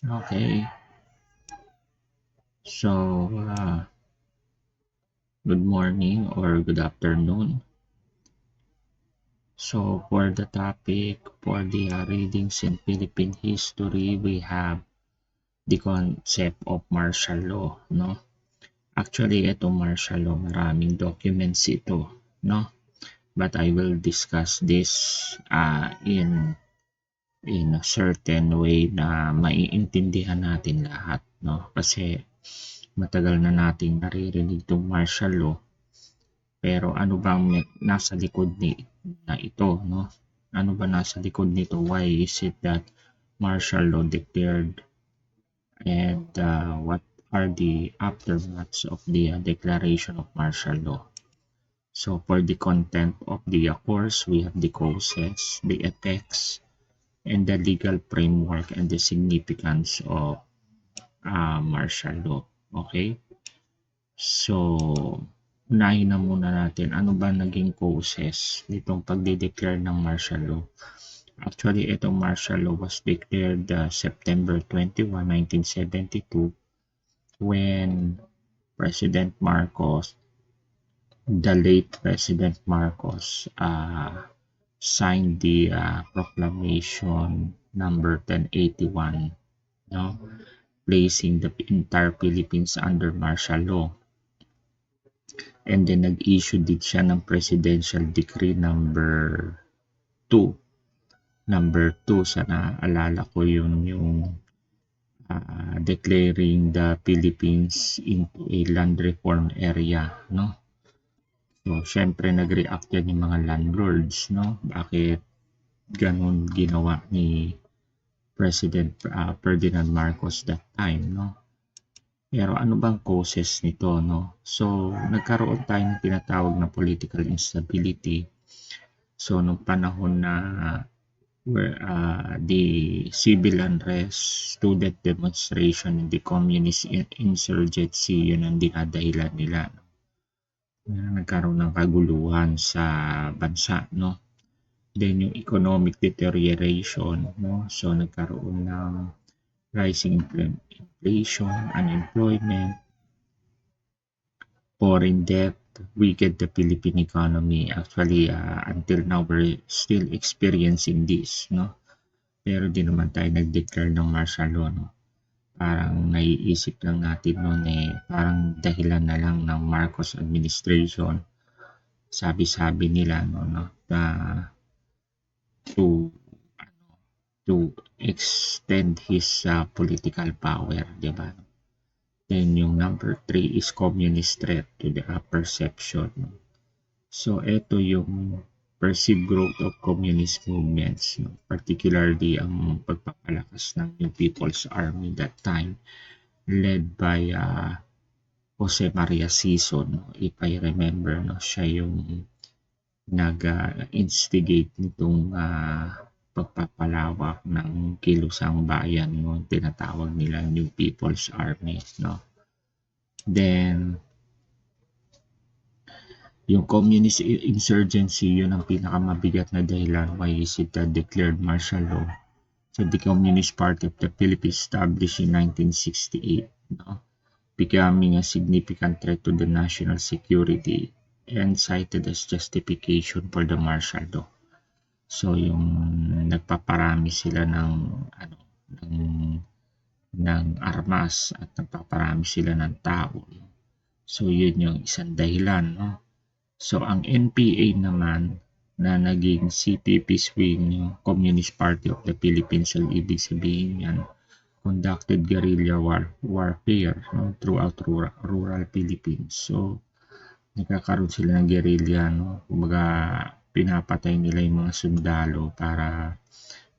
Okay. So, good morning or good afternoon. So, for the topic for the readings in Philippine history, we have the concept of martial law, no? Actually, itong martial law, maraming documents ito, no? But I will discuss this in a certain way na maiintindihan natin lahat, no? Kasi matagal na nating naririnig itong martial law. Pero ano bang nasa likod na ito, no? Ano ba nasa likod nito? Why is it that martial law declared, and what are the aftermaths of the declaration of martial law? So for the content of the course, we have the causes, the effects, and the legal framework and the significance of martial law. Okay? So, unahin na muna natin ano ba naging causes nitong pagde-declare ng martial law. Actually, itong martial law was declared September 21, 1972 when President Marcos, the late President Marcos, signed the proclamation number 1081, no, placing the entire Philippines under martial law. And then nag-issue din siya ng Presidential Decree number 2. Number 2, sa naaalala ko yung declaring the Philippines into a land reform area, no? So, syempre nag-react yan yung mga landlords, no? Bakit ganun ginawa ni President Ferdinand Marcos that time, no? Pero ano bang causes nito, no? So, nagkaroon tayo ng tinatawag na political instability. So, nung panahon na where the civil unrest, student demonstration, and the communist insurgency, yun ang dinadahilan nila. No? Nagkaroon ng kaguluhan sa bansa, no? Then yung economic deterioration, no? So, nagkaroon ng rising inflation, unemployment, foreign debt, weakened the Philippine economy. Actually, until now, we're still experiencing this, no? Pero di naman tayo nag-declare ng martial law, no? Parang naiisip lang natin noon parang dahilan na lang ng Marcos administration. Sabi-sabi nila, no, na to to extend his political power, di ba? Then yung number 3 is communist threat to the perception. So ito yung perceived growth of communist movements, no? Particularly ang pagpapalakas ng New People's Army that time, led by Jose Maria Sison, no? If I remember, no? Siya yung nag-instigate nitong pagpapalawak ng kilusang bayan, no? Tinatawag nila New People's Army, no? Then yung communist insurgency, yun ang pinakamabigat na dahilan why is it declared martial law. So the Communist Party of the Philippines established in 1968, no? Becoming a significant threat to the national security and cited as justification for the martial law. So yung nagpaparami sila ng armas at nagpaparami sila ng tao. So yun yung isang dahilan, no? So ang NPA naman na naging CPP swing, yung Communist Party of the Philippines, ang ibig sabihin yan, conducted guerrilla warfare, no, throughout rural Philippines. So nagkakaroon sila ng guerrilla, no? Kumbaga pinapatay nila yung mga sundalo para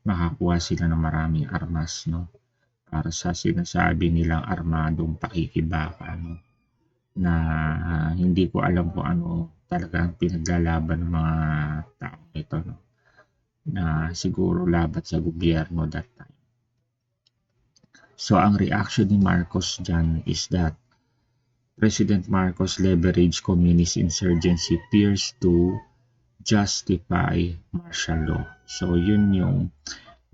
makakuha sila ng maraming armas, no? Para sa sinasabi nilang armadong pakikibaka, no? Na hindi ko alam kung ano talaga ang pinaglalaban ng mga taong ito, no? Na siguro laban sa gobyerno that time. So ang reaction ni Marcos dyan is that President Marcos leveraged communist insurgency fears to justify martial law. So yun yung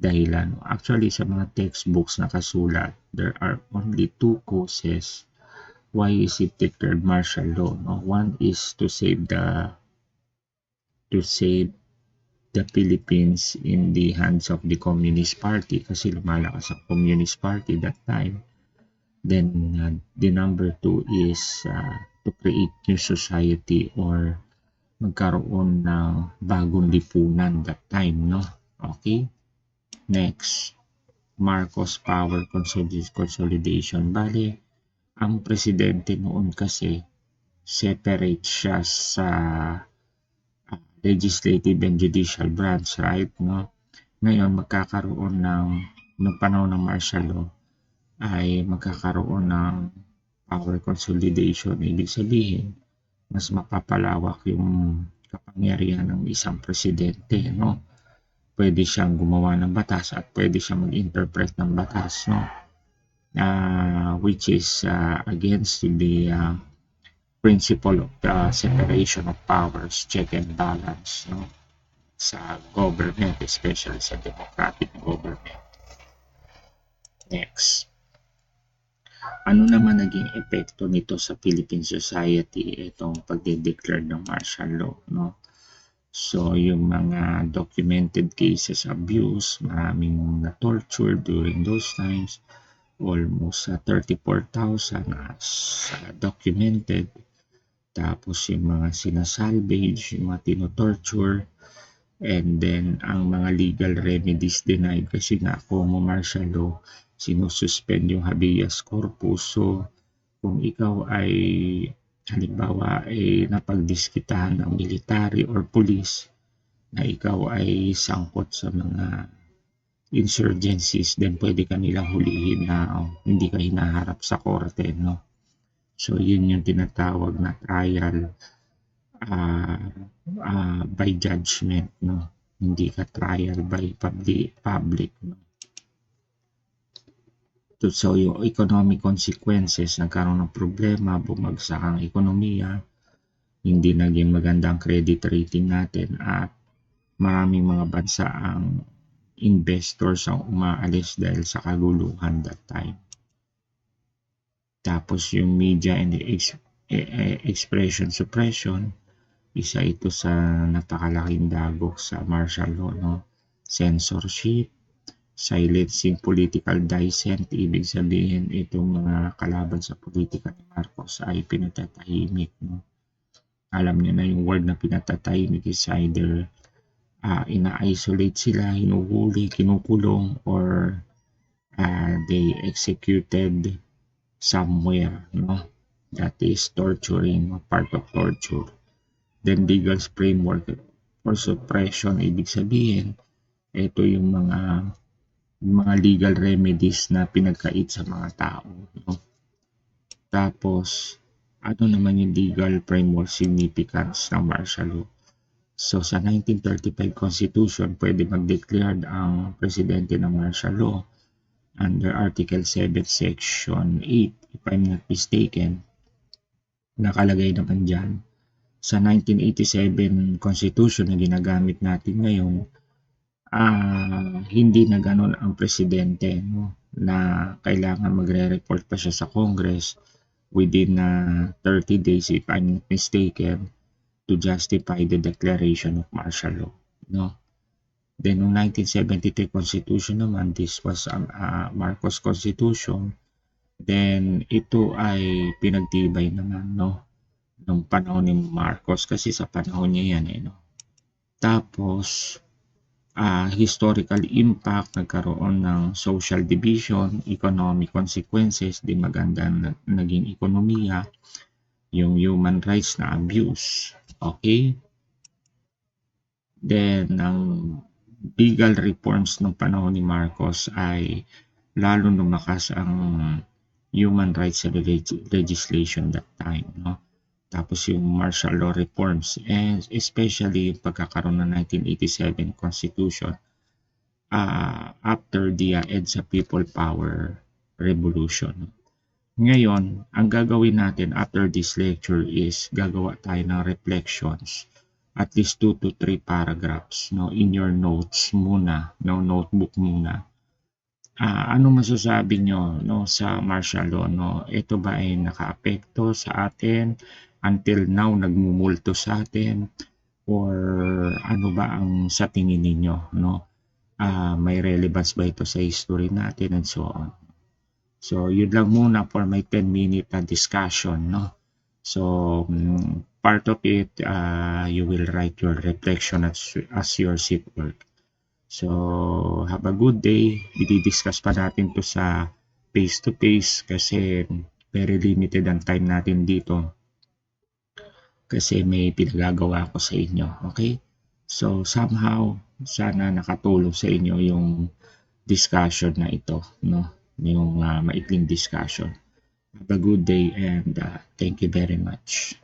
dahilan. Actually, sa mga textbooks nakasulat, there are only two causes why is it declared martial law. No? One is to save the Philippines in the hands of the Communist Party kasi lumalakas ang Communist Party that time. Then the number two is to create new society or magkaroon ng bagong lipunan that time, no? Okay? Next, Marcos power consolidation. Bale, ang presidente noon kasi separate siya sa legislative and judicial branch, right? No? Ngayon, magkakaroon ng panahon ng martial law ay magkakaroon ng power consolidation. Ibig sabihin, mas mapapalawak yung kapangyarihan ng isang presidente, no? Pwede siyang gumawa ng batas at pwede siyang mag-interpret ng batas, no? Which is against the principle of the separation of powers, check and balance, no? Sa government, especially sa democratic government. Next. Ano naman naging epekto nito sa Philippine society itong pagde-declare ng martial law, no? So, yung mga documented cases abuse, maraming na-torture during those times, almost 34,000 as documented. Tapos yung mga sinasalvage, yung mga tino-torture, and then ang mga legal remedies denied kasi nga kung martial law, sinususpend yung habeas corpus. So, kung ikaw ay halimbawa ay napagdiskitahan ng military or police na ikaw ay sangkot sa mga insurgencies, then pwede ka nilang hulihin na hindi ka hinaharap sa korte, no? So, yun yung tinatawag na trial by judgment, no? Hindi ka trial by public, no? So, yung economic consequences, nagkaroon ng problema, bumagsak ang ekonomiya, hindi naging maganda ang credit rating natin, at maraming mga bansa ang investors ang umaalis dahil sa kaguluhan that time. Tapos yung media and expression suppression, isa ito sa napakalaking dagok sa martial law, no? Censorship, silencing political dissent, ibig sabihin itong mga kalaban sa politika ni Marcos ay pinatatahimik, no? Alam niyo na yung word na pinatatahimik is either ina-isolate sila, hinuhuli, kinukulong, or they executed somewhere, no? That is torturing, part of torture. Then legal framework for suppression, ibig sabihin ito yung mga legal remedies na pinagkait sa mga tao, no? Tapos ano naman yung legal framework significance ng martial law? So sa 1935 Constitution, pwede mag-declare ang presidente ng martial law under Article 7 Section 8, if I'm not mistaken. Nakalagay naman dyan sa 1987 Constitution na ginagamit natin ngayon, hindi na ganun ang presidente, no? Na kailangan magre-report pa siya sa Congress within 30 days, if I'm not mistaken, to justify the declaration of martial law, no? Then noong 1973 Constitution naman, this was Marcos Constitution. Then ito ay pinagtibay naman, no, nung panahon ni Marcos kasi sa panahon niya yan, no? Tapos historical impact, nagkaroon ng social division, economic consequences, di magandang naging ekonomiya, yung human rights na abuse. Okay? Then, ang legal reforms ng panahon ni Marcos ay lalo lumakas ang human rights legislation that time, no? Tapos yung martial law reforms, and especially yung pagkakaroon ng 1987 Constitution after the EDSA People Power Revolution. Ngayon, ang gagawin natin after this lecture is gagawa tayo ng reflections at least 2 to 3 paragraphs, no, in your notes muna, no, notebook muna. Ano masasabi nyo, no, sa martial law, no? Ito ba ay nakaapekto sa atin until now, nagmumulto sa atin, or ano ba ang sa tingin ninyo, no? May relevance ba ito sa history natin and so on. So yun lang muna for my 10-minute discussion, no? So part of it, you will write your reflection as your seat work. So have a good day. Didi-discuss pa natin to sa face-to-face kasi very limited ang time natin dito kasi may pinagagawa ko sa inyo. Okay? So somehow, sana nakatulong sa inyo yung discussion na ito, no? Yung maikling discussion. Have a good day and thank you very much.